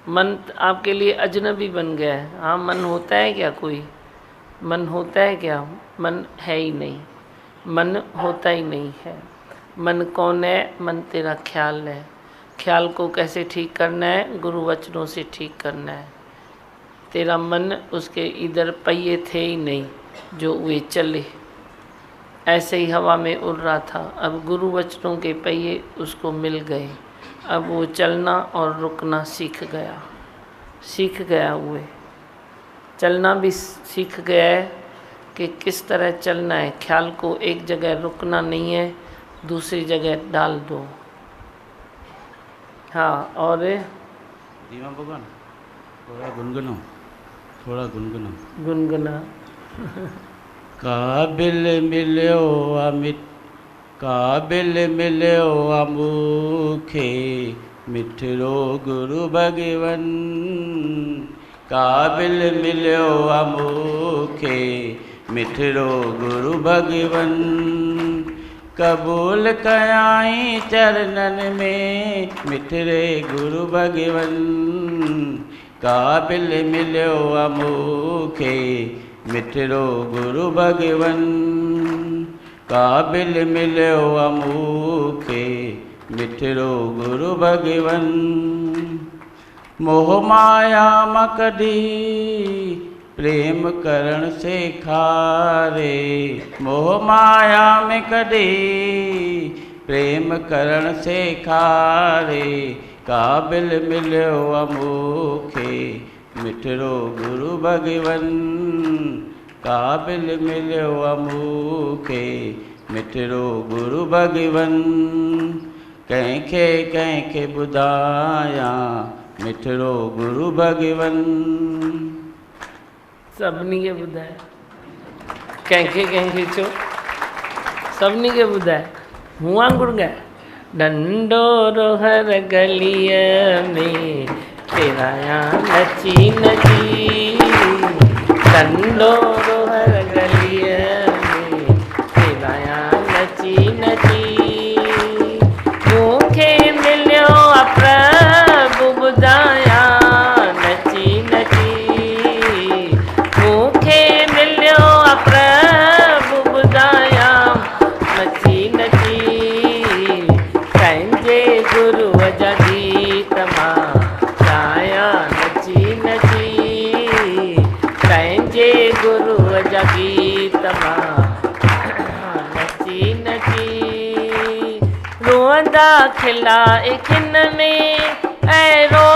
मन आपके लिए अजनबी बन गया है। हाँ, मन होता है क्या? कोई मन होता है क्या? मन है ही नहीं, मन होता ही नहीं है। मन कौन है? मन तेरा ख्याल है। ख्याल को कैसे ठीक करना है? गुरु वचनों से ठीक करना है। तेरा मन, उसके इधर पहिए थे ही नहीं जो वे चले, ऐसे ही हवा में उड़ रहा था। अब गुरु वचनों के पहिए उसको मिल गए, अब वो चलना और रुकना सीख गया। हुए चलना भी सीख गया है कि किस तरह चलना है। ख्याल को एक जगह रुकना नहीं है, दूसरी जगह डाल दो। हाँ, और
दीवा भगवान थोड़ा गुनगुना काबिल मिलियो अमूखे मिठरो गुरु भगवन। काबिल मिलियो अमूखे मिठरो गुरु भगवन। कबूल कयाई चरणन में मिठरे गुरु भगवन। काबिल मिलियो अमूखे मिठरो गुरु भगवन। काबिल मिलियो अमूखे मिठरो गुरु भगवन। मोह माया मकड़ी प्रेम करण से खारे। मोह माया में कड़ी प्रेम करण से खारे। काबिल मिलियो अमूखे मिठरो गुरु भगवन। काबिल मिलियो अमूखे मिठरो गुरु भगवन। कंहिंखे ॿुधाया मिठरो गुरु भगवन।
सभिनी खे ॿुधाए, कंहिंखे छो, सभिनी खे ॿुधाए। मूं वांगुरु ॻाए। डंडोरो हर गलीअ में तेरा यार नची नची। डंडोरो हर गलीअ में तेरा यार नची नची। मूंखे मिलियो प्रभु ॿुधाया नची नची। मूंखे मिलियो प्रभु ॿुधाया नची नची। पंहिंजे गुरूअ जा गीत मां ॻाया नची नची। पंहिंजे गुरूअ जा गीत मां नची नची। रोअंदा खिलाए खिन में अहिड़ो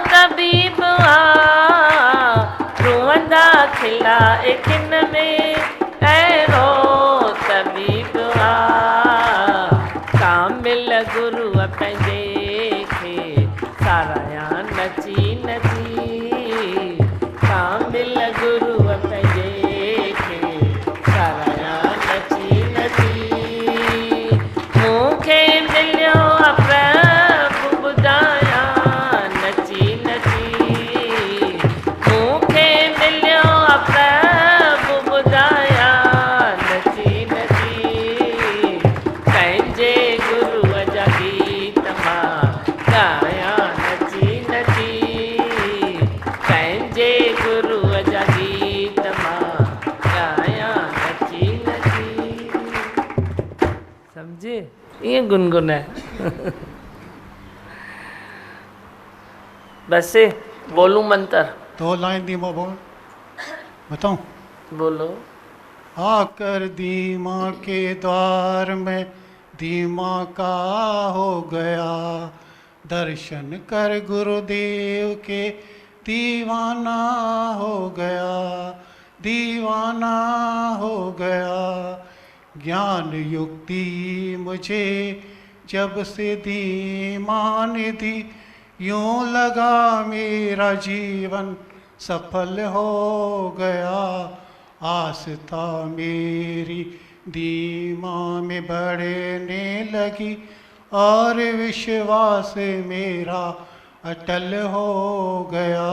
तबीब आ। रोअंदा खिलाए खिन में अहिड़ो तबीब आ। कामिल गुरूअ पंहिंजे खे साराया नची नची। कामिल गुरूअ पंहिंजे खे साराया नची नची। मूंखे मिलियो प्रभु ॿुधाया नची नची। मूंखे मिलियो प्रभु ॿुधाया नची नची। पंहिंजे गुरूअ जा गीत मां ॻाया नची नची। पंहिंजे गुरूअ जा गीत मां ॻाया नची नची। समझे? ये गुनगुन है। बस बोलूं मंत्र?
दो लाइन धीमा बोल, बताऊं?
बोलो।
आकर धीमा के द्वार में धीमा का हो गया। दर्शन कर गुरुदेव के दीवाना हो गया। दीवाना हो गया। ज्ञान युक्ति मुझे जब से धीमा ने दी। यूं लगा मेरा जीवन सफल हो गया। आस्था मेरी धीमा में बढ़ने लगी और विश्वास मेरा अटल हो गया।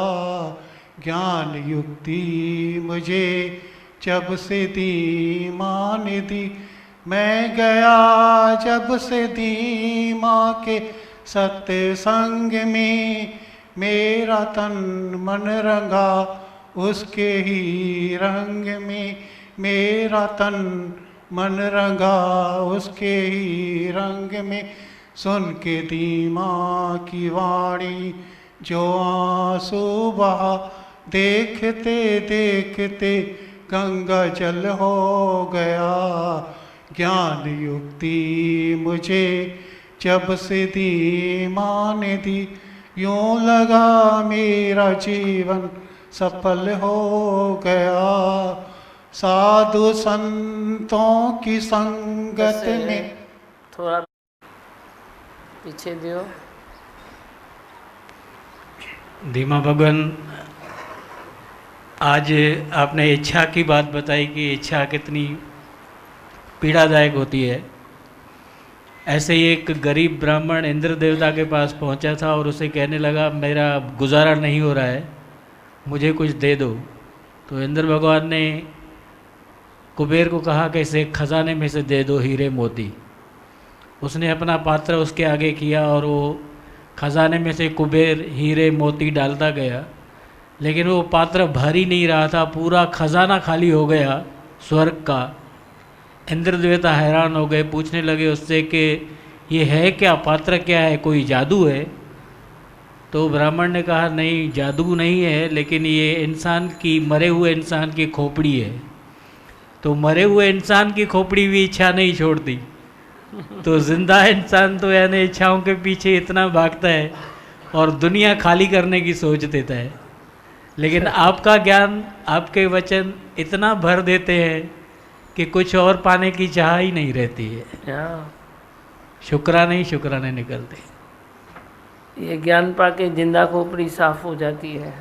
ज्ञान युक्ति मुझे जब से धीमा ने दी, मैं गया जब से धीमा के सत्संग में, मेरा तन मन रंगा उसके ही रंग में, मेरा तन मन रंगा उसके ही रंग में। सुन के धीमा की वाणी जो आंसू बहा, देखते देखते गंगा जल हो गया। ज्ञान युक्ति मुझे जब से धीमा ने दी, यूं लगा मेरा जीवन सफल हो गया। साधु संतों की संगत में।
थोड़ा पीछे दियो।
धीमा भगवान, आज आपने इच्छा की बात बताई कि इच्छा कितनी पीड़ादायक होती है। ऐसे ही एक गरीब ब्राह्मण इंद्र देवता के पास पहुंचा था और उसे कहने लगा मेरा गुजारा नहीं हो रहा है, मुझे कुछ दे दो। तो इंद्र भगवान ने कुबेर को कहा कि इसे खजाने में से दे दो हीरे मोती। उसने अपना पात्र उसके आगे किया और वो खजाने में से कुबेर हीरे मोती डालता गया, लेकिन वो पात्र भर ही नहीं रहा था, पूरा खजाना खाली हो गया स्वर्ग का। इंद्र देवता हैरान हो गए, पूछने लगे उससे कि ये है क्या, पात्र क्या है, कोई जादू है? तो ब्राह्मण ने कहा नहीं, जादू नहीं है, लेकिन ये इंसान की, मरे हुए इंसान की खोपड़ी है। तो मरे हुए इंसान की खोपड़ी भी इच्छा नहीं छोड़ती, तो जिंदा इंसान तो यानी इच्छाओं के पीछे इतना भागता है और दुनिया खाली करने की सोच देता है। लेकिन आपका ज्ञान, आपके वचन इतना भर देते हैं कि कुछ और पाने की चाह ही नहीं रहती है। शुक्राने ही शुक्राने निकलते।
ये ज्ञान पाके जिंदा खोपड़ी साफ हो जाती है।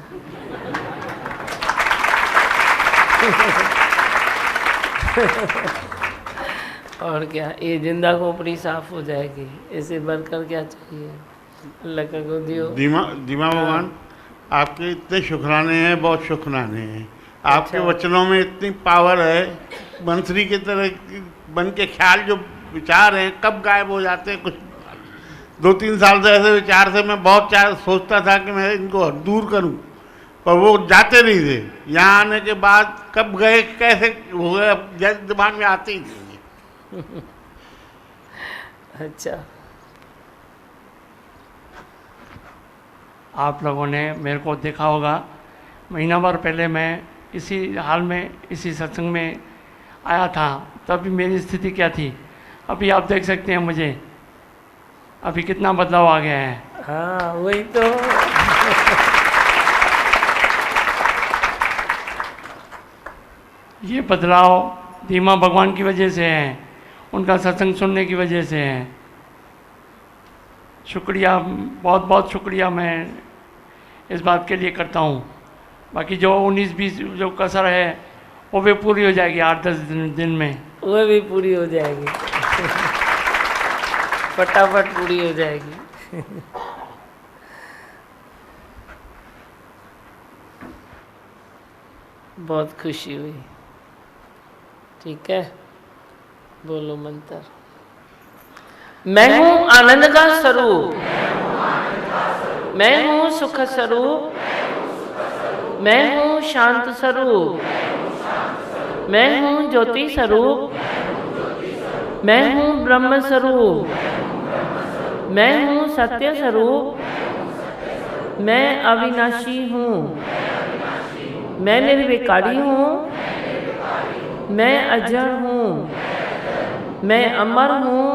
और क्या, ये जिंदा खोपड़ी साफ हो जाएगी, इससे बढ़कर क्या चाहिए। अल्लाह का को दियो।
धीमा भगवान, आपके इतने शुक्राने हैं, बहुत शुक्राने हैं। आपके वचनों में इतनी पावर है, बंसरी की तरह बन के ख्याल जो विचार हैं कब गायब हो जाते हैं। कुछ 2-3 साल से ऐसे विचार से मैं बहुत सोचता था कि मैं इनको दूर करूं, पर वो जाते नहीं थे। यहाँ आने के बाद कब गए, कैसे हो गए, दिमाग में आते ही नहीं।
अच्छा,
आप लोगों ने मेरे को देखा होगा, महीना भर पहले मैं इसी हाल में, इसी सत्संग में आया था, तभी मेरी स्थिति क्या थी। अभी आप देख सकते हैं मुझे, अभी कितना बदलाव आ गया है।
हाँ वही तो।
ये बदलाव धीमा भगवान की वजह से है, उनका सत्संग सुनने की वजह से है। शुक्रिया, बहुत बहुत शुक्रिया मैं इस बात के लिए करता हूँ। बाकी जो 19-20 जो कसर है वो भी पूरी हो जाएगी 8-10 दिन में,
वो भी पूरी हो जाएगी। फटाफट पूरी हो जाएगी। बहुत खुशी हुई। ठीक है, बोलो मंत्र। मैं हूँ आनंद का स्वरूप, मैं हूँ सुख स्वरूप, मैं हूँ शांत स्वरूप, मैं हूँ ज्योति स्वरूप, मैं हूँ ब्रह्म स्वरूप, मैं हूँ सत्य स्वरूप, मैं अविनाशी हूँ, मैं निर्विकारी हूँ, मैं अजर हूँ, मैं अमर हूँ,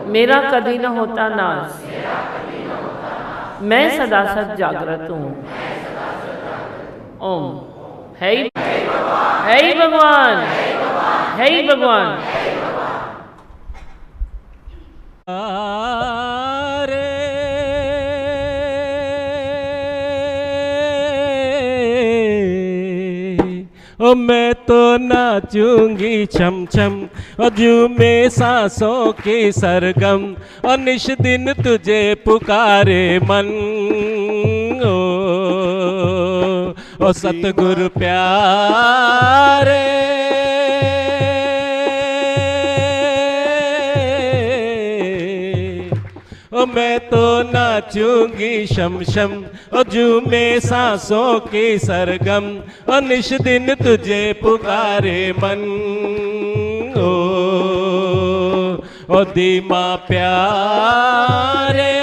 मेरा कभी न होता नाश, मैं सदा सद जागृत हूँ। ओम। है ही भगवान, है ही भगवान।
ओ मैं तो नाचूंगी छम छम और झूमे सांसों की सरगम और निश दिन तुझे पुकारे मन। ओ सतगुरु प्यारे ओ मैं तो नाचूंगी शम शम और झूमे सांसों की सरगम और निश दिन तुझे पुकारे मन। ओ धीमा प्यारे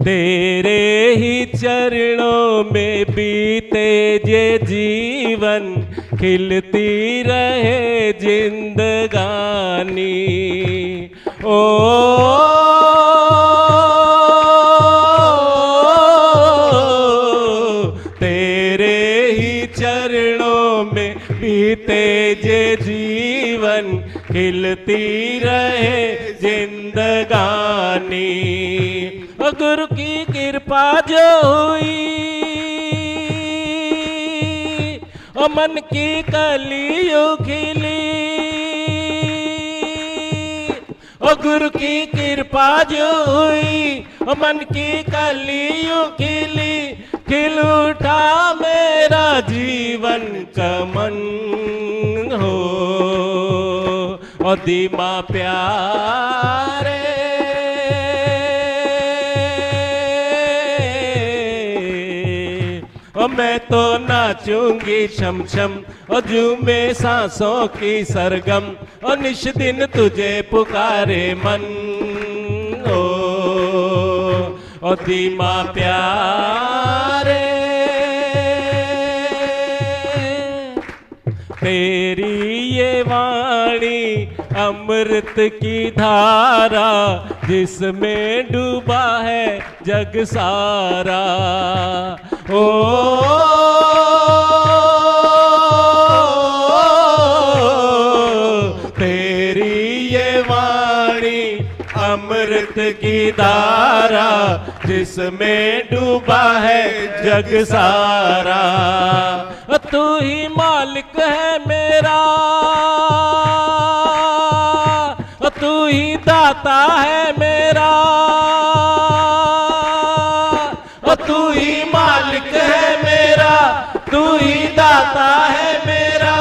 तेरे ही चरणों में बीते ये जीवन खिलती रहे जिंदगानी। ओ तेरे ही चरणों में बीते ये जीवन खिलती रहे जिंदगानी। गुरु की कृपा जो हुई ओ मन की कलियों खिली। ओ गुरु की कृपा जो हुई ओ मन की कलियों खिली। खिल उठा मेरा जीवन का मन हो। ओ धीमा प्यारे मैं तो नाचूंगी छम छम और झूमे सांसों की सरगम और निश दिन तुझे पुकारे मन। ओ धीमा प्यारे तेरी ये वाणी अमृत की धारा जिसमें डूबा है जग सारा। ओ तेरी ये वाणी अमृत की धारा जिसमें डूबा है जग सारा। तू ही मालिक है मेरा तू ही दाता है मेरा। तू ही मालिक है मेरा तू ही दाता है मेरा।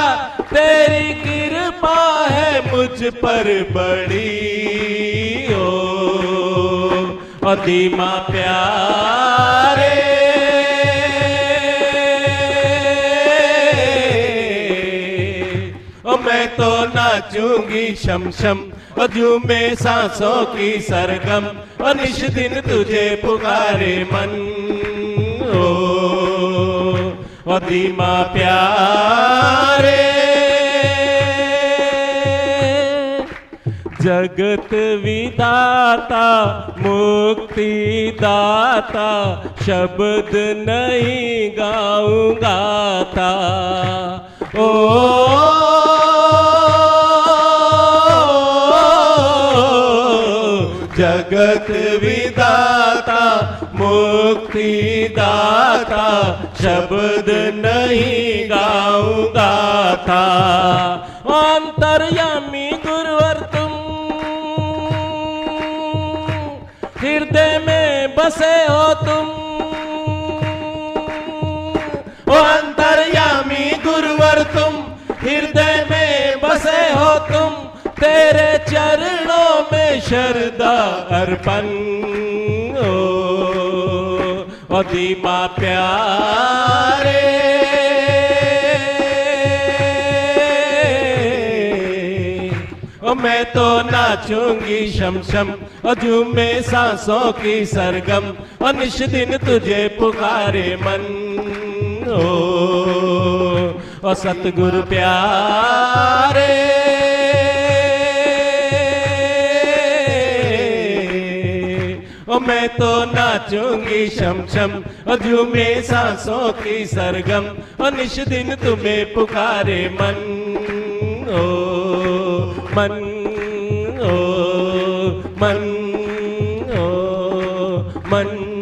तेरी कृपा है मुझ पर बड़ी। ओ धीमा प्यारे ओ मैं तो नाचूंगी शम शम और झूमे सांसों की सरगम और निश दिन तुझे पुकारे मन। ओ धीमा प्यारे जगत विदाता मुक्ति दाता शब्द नहीं गाऊंगा था। ओ जगत विदाता मुक्ति दाता शब्द नहीं गाऊंगा था। अंतर्यामी गुरुवर तुम हृदय में बसे हो तुम। ओ अंतर्यामी गुरुवर तुम हृदय में बसे हो तुम। तेरे चरणों में शरदा अर्पण। ओ धीमा प्यारे ओ मैं तो नाचूंगी शम शम और झूमे सांसों की सरगम और निश दिन तुझे पुकारे मन। ओ सतगुरु प्यारे ओ मैं तो नाचूंगी शम शम और झूमे सांसों की सरगम और निश दिन तुम्हें पुकारे मन। ओ मन ओ मन ओ मन।